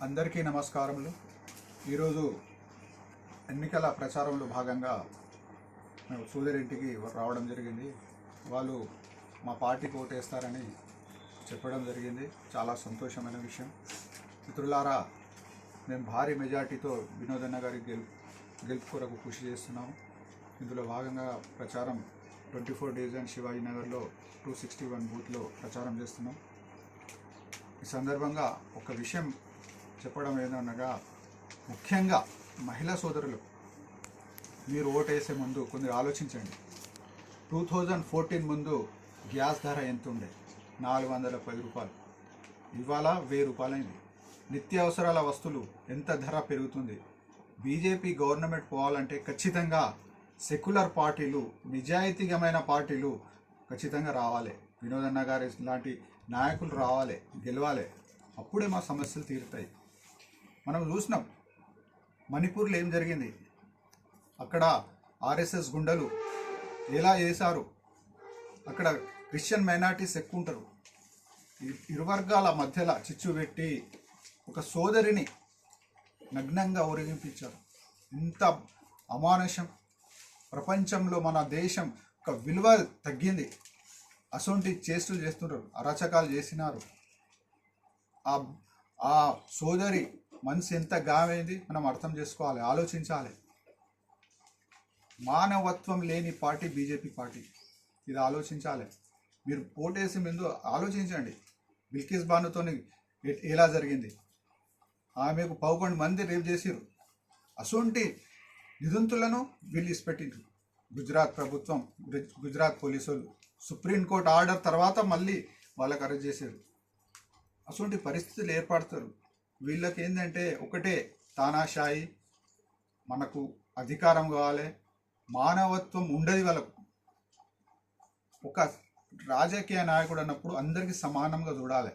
అందరికీ నమస్కారములు. ఈరోజు ఎన్నికల ప్రచారంలో భాగంగా మేము సోదరింటికి రావడం జరిగింది. వాళ్ళు మా పార్టీకి ఓటేస్తారని చెప్పడం జరిగింది. చాలా సంతోషమైన విషయం. మిత్రులారా, మేము భారీ మెజార్టీతో వినోదన్న గారి గెలుపు కొరకు కృషి చేస్తున్నాము. ఇందులో భాగంగా ప్రచారం 24 డివిజన్ శివాజీ నగర్లో 261 బూత్లో ప్రచారం చేస్తున్నాం. ఈ సందర్భంగా ఒక విషయం చెప్పడం ఏదనగా, ముఖ్యంగా మహిళా సోదరులు, మీరు ఓటేసే ముందు కొంచెం ఆలోచించండి. 2014 ముందు గ్యాస్ ధర ఎంత ఉండే? 410 రూపాయలు. ఇవాళ 1000 రూపాయలైంది. నిత్యావసరాల వస్తువులు ఎంత ధర పెరుగుతుంది? బీజేపీ గవర్నమెంట్ పోవాలంటే ఖచ్చితంగా సెక్యులర్ పార్టీలు, నిజాయితీగమైన పార్టీలు ఖచ్చితంగా రావాలి. వినోదన్న గారి లాంటి నాయకులు రావాలి, గెలవాలి. అప్పుడే మా సమస్యలు తీరుతాయి. మనం చూసినాం మణిపూర్లో ఏం జరిగింది. అక్కడ ఆర్ఎస్ఎస్ గుండెలు ఎలా చేశారు. అక్కడ క్రిస్టియన్ మైనారిటీస్ ఎక్కువ ఉంటారు. ఇరు వర్గాల మధ్యలో చిచ్చు పెట్టి ఒక సోదరిని నగ్నంగా ఊరేగింపించారు. ఇంత అమానుషం. ప్రపంచంలో మన దేశం ఒక విలువ తగ్గింది. అసొంటి చేష్టలు చేస్తున్నారు, అరాచకాలు చేసినారు. ఆ సోదరి మనసు ఎంత గామైంది మనం అర్థం చేసుకోవాలి, ఆలోచించాలి. మానవత్వం లేని పార్టీ బీజేపీ పార్టీ. ఇది ఆలోచించాలి. మీరు ఓటేసి ముందు ఆలోచించండి. బిల్కిస్ బానుతో ఎలా జరిగింది? ఆమెకు 11 మంది రేపు చేసిరు. అసొంటి నిందితులను వీళ్ళు ఇసిపెట్టిండ్రు. గుజరాత్ ప్రభుత్వం, గుజరాత్ పోలీసులు సుప్రీంకోర్టు ఆర్డర్ తర్వాత మళ్ళీ వాళ్ళకి అరెస్ట్ చేశారు. అసొంటి పరిస్థితులు ఏర్పడతారు. వీళ్ళకి ఏంటంటే ఒకటే తానాషాయి, మనకు అధికారం కావాలి, మానవత్వం ఉండదు వాళ్ళకు. ఒక రాజకీయ నాయకుడు అన్నప్పుడు అందరికీ సమానంగా చూడాలి.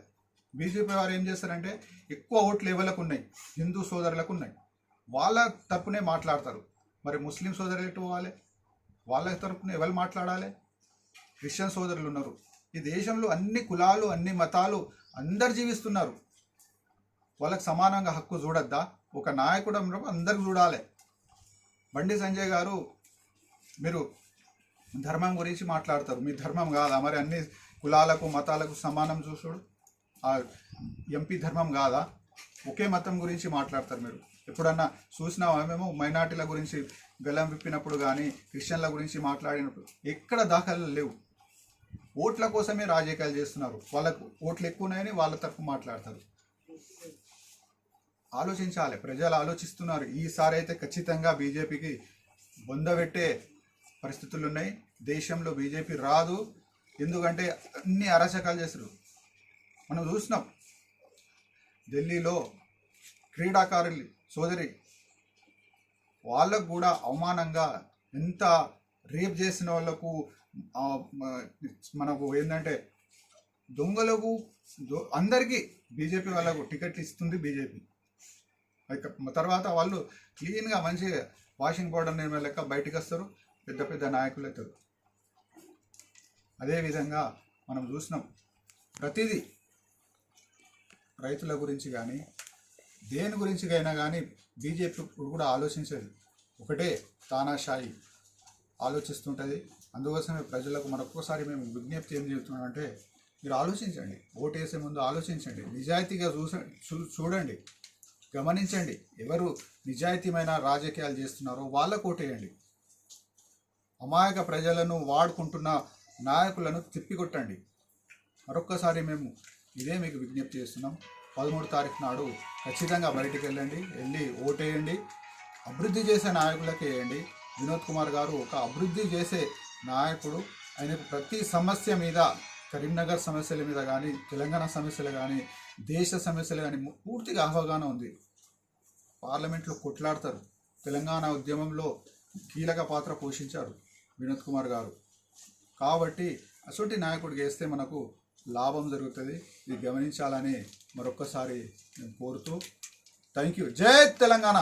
బీజేపీ వారు ఏం చేస్తారంటే ఎక్కువ ఓట్లు ఎవరికి ఉన్నాయి? హిందూ సోదరులకు ఉన్నాయి. వాళ్ళ తరపునే మాట్లాడతారు. మరి ముస్లిం సోదరులు ఎటు పోవాలి? వాళ్ళ తరపున ఎవరు మాట్లాడాలి? క్రిస్టియన్ సోదరులు ఉన్నారు. ఈ దేశంలో అన్ని కులాలు, అన్ని మతాలు అందరు జీవిస్తున్నారు. వాళ్ళకి సమానంగా హక్కు చూడద్దా? ఒక నాయకుడు అందరికి చూడాలి. బండి సంజయ్ గారు, మీరు ధర్మం గురించి మాట్లాడతారు. మీ ధర్మం కాదా మరి అన్ని కులాలకు మతాలకు సమానం చూసుడు? ఆ ఎంపీ ధర్మం కాదా? ఒకే మతం గురించి మాట్లాడతారు. మీరు ఎప్పుడన్నా చూసినావా? మేము మైనార్టీల గురించి గలం విప్పినప్పుడు కానీ, క్రిస్టియన్ల గురించి మాట్లాడినప్పుడు ఎక్కడ దాఖలు లేవు. ఓట్ల కోసమే రాజకీయాలు చేస్తున్నారు. వాళ్ళకు ఓట్లు ఎక్కువ ఉన్నాయని వాళ్ళ తరపు మాట్లాడతారు. ఆలోచించాలి. ప్రజలు ఆలోచిస్తున్నారు. ఈసారి అయితే ఖచ్చితంగా బీజేపీకి బొందబెట్టే పరిస్థితులు ఉన్నాయి. దేశంలో బీజేపీ రాదు. ఎందుకంటే అన్ని అరాచకాలు చేస్తారు. మనం చూసినాం ఢిల్లీలో క్రీడాకారులు సోదరి వాళ్ళకు కూడా అవమానంగా ఎంత రేప్ చేసిన వాళ్ళకు మనకు ఏంటంటే దొంగలకు అందరికీ బీజేపీ వాళ్ళకు టికెట్లు ఇస్తుంది బీజేపీ. తర్వాత వాళ్ళు క్లీన్గా మంచిగా వాషింగ్ పౌడర్ నిర్మ లెక్క బయటకు వస్తారు, పెద్ద పెద్ద నాయకులు అవుతారు. అదేవిధంగా మనం చూసినాం ప్రతిదీ రైతుల గురించి కానీ దేని గురించి అయినా కానీ బీజేపీ కూడా ఆలోచించేది. ఒకటే తానాషాయి ఆలోచిస్తుంటుంది. అందుకోసమే ప్రజలకు మరొకసారి మేము విజ్ఞప్తి ఏం చెబుతున్నామంటే, మీరు ఆలోచించండి. ఓటేసే ముందు ఆలోచించండి. నిజాయితీగా చూడండి, గమనించండి. ఎవరు నిజాయితీమైన రాజకీయాలు చేస్తున్నారో వాళ్ళకు ఓటేయండి. అమాయక ప్రజలను వాడుకుంటున్న నాయకులను తిప్పికొట్టండి. మరొక్కసారి మేము ఇదే మీకు విజ్ఞప్తి చేస్తున్నాం. 13 తారీఖు నాడు ఖచ్చితంగా బయటికి వెళ్ళి ఓటేయండి. అభివృద్ధి చేసే నాయకులకి వేయండి. వినోద్ కుమార్ గారు ఒక అభివృద్ధి చేసే నాయకుడు. ఆయనకు ప్రతి సమస్య మీద, కరీంనగర్ సమస్యల మీద కానీ, తెలంగాణ సమస్యలు కానీ, దేశ సమస్యలు కానీ పూర్తిగా అవగాహన ఉంది. పార్లమెంట్లో కొట్లాడతారు. తెలంగాణ ఉద్యమంలో కీలక పాత్ర పోషించారు వినోద్ కుమార్ గారు. కాబట్టి అసొంటి నాయకుడికి వేస్తే మనకు లాభం జరుగుతుంది. ఇది గమనించాలని మరొక్కసారి నేను కోరుతూ థ్యాంక్ యూ. జై తెలంగాణ.